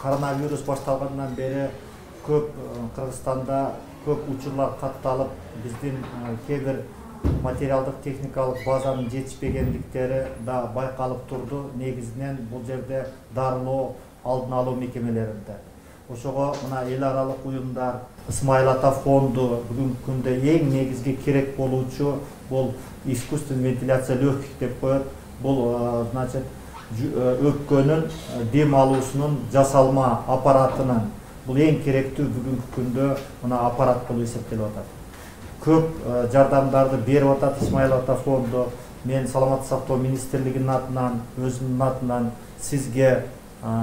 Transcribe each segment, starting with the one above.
Коронавирус башталгандан бeri көп Кыргызстанда көп учурлар катталып, биздин кээ-бир материалдык техникалык базанын жетишпегендиктери да байкалып турду. Негизинен бул жерде дарылоо, алдын алуу мекемелеринде. Ошого мына эл аралык уюмдар, Исмаил Ата фонду бүгүнкү күндө эң негизги керек болуучу бул искусственный вентиляция легких деп коет. Бул значит өпкөнүн дем алуусунун жасалма аппаратынын бул эң керектүү бүгүнкү күндө мына аппарат болуп эсептелип атат. Көп жардамдарды берип атат Исмаил Ата фонду. Мен Саламаттык сактоо министрлигинин атынан, өзүмдүн атынан сизге,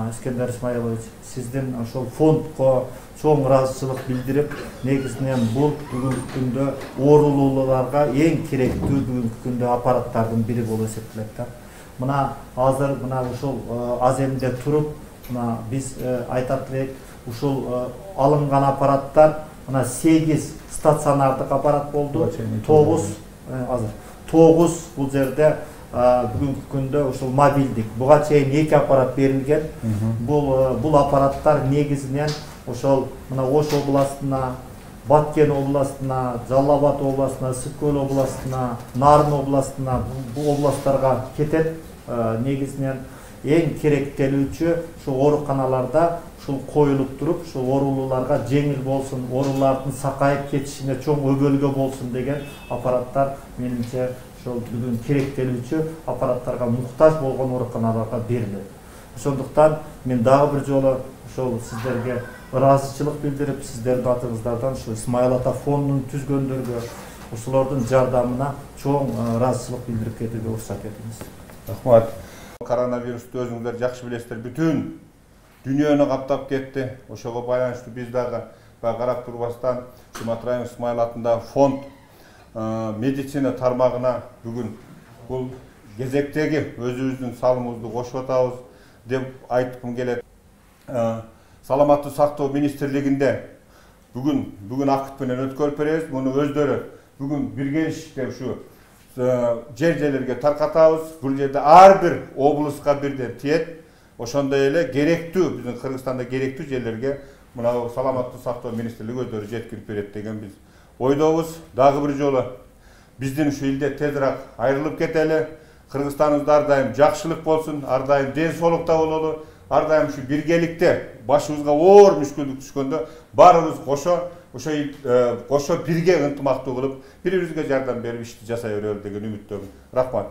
Искендер Исмаилович, сиздин ошол фондко чоң ыраазычылык билдирип, негизинен бул бүгүнкү күндө оорулууларга эң керектүү бүгүнкү күндө аппараттардын бири болуп эсептелет. Мына азыр мына ушул аземде туруп, мына биз айтат элек, ушул алынган аппараттар мына 8 стационардык аппарат болду, 9 бул жерде бүгүнкү күндө ушул мобилдик. Буга чейин 2 аппарат берилген. Бул аппараттар негизинен ошол мына Ош областына, Баткен областына, Жалал Абад областына, Ысык Көл областына, Нарын областына, бул областтарга кетет. Негизинен эң керектелүүчү ушул ооруканаларда ушул коюлуп туруп, ушул оорулууларга жеңил болсун, оорулардын сакайып кетишине чоң өбөлгө болсун деген аппараттар менимче ошол бүгүн керектелүүчү аппараттарга муктаж болгон ооруканаларга берилет. Ошондуктан мен дагы бир жолу ошол сиздерге ыраазычылык билдирип, сиздердин атыңыздардан ушул Исмаил Ата фондун түзгөндөргө, ошолордун жардамына чоң ыраазычылык билдирип кетүүгө уруксат этиңиз. Рахмат. Коронавирусту өзүңүздөр жакшы билесиздер, бүтүн дүйнөнү каптап кетти. Ошого байланыштуу биз дагы карап турбастан Шымат Райымов Исмаил атындагы фонд медицина тармагына бүгүн бул кезектеги өзүбүздүн салымыбызды кошуп атабыз деп айткым келет. Саламаттык сактоо министрлигинде бүгүн акт менен өткөрүп беребиз. Муну өздөрү бүгүн биргелишип ушу жерлерге таркатабыз. Бул жерде ар бир облуска бирден тиет. Ошондой эле керектүү биздин Кыргызстанда керектүү жерлерге мына саламаттык сактоо министрлиги өздөрү жеткирип берет деген биз ойдобуз. Дагы бир жолу биздин ушу илде тезирээк айрылып кетели. Кыргызстаныбызда ар дайым жакшылык болсун, ар дайым ден соолукта бололу, ар дайым ушу биргеликте башыбызга оор мүшкүлдүк түшкөндө баарыбыз кошо бирге ынтымактуу кылып, бири-бирибизге жардам берип ишти жасай берели деген үмүттөмүн. Рахмат.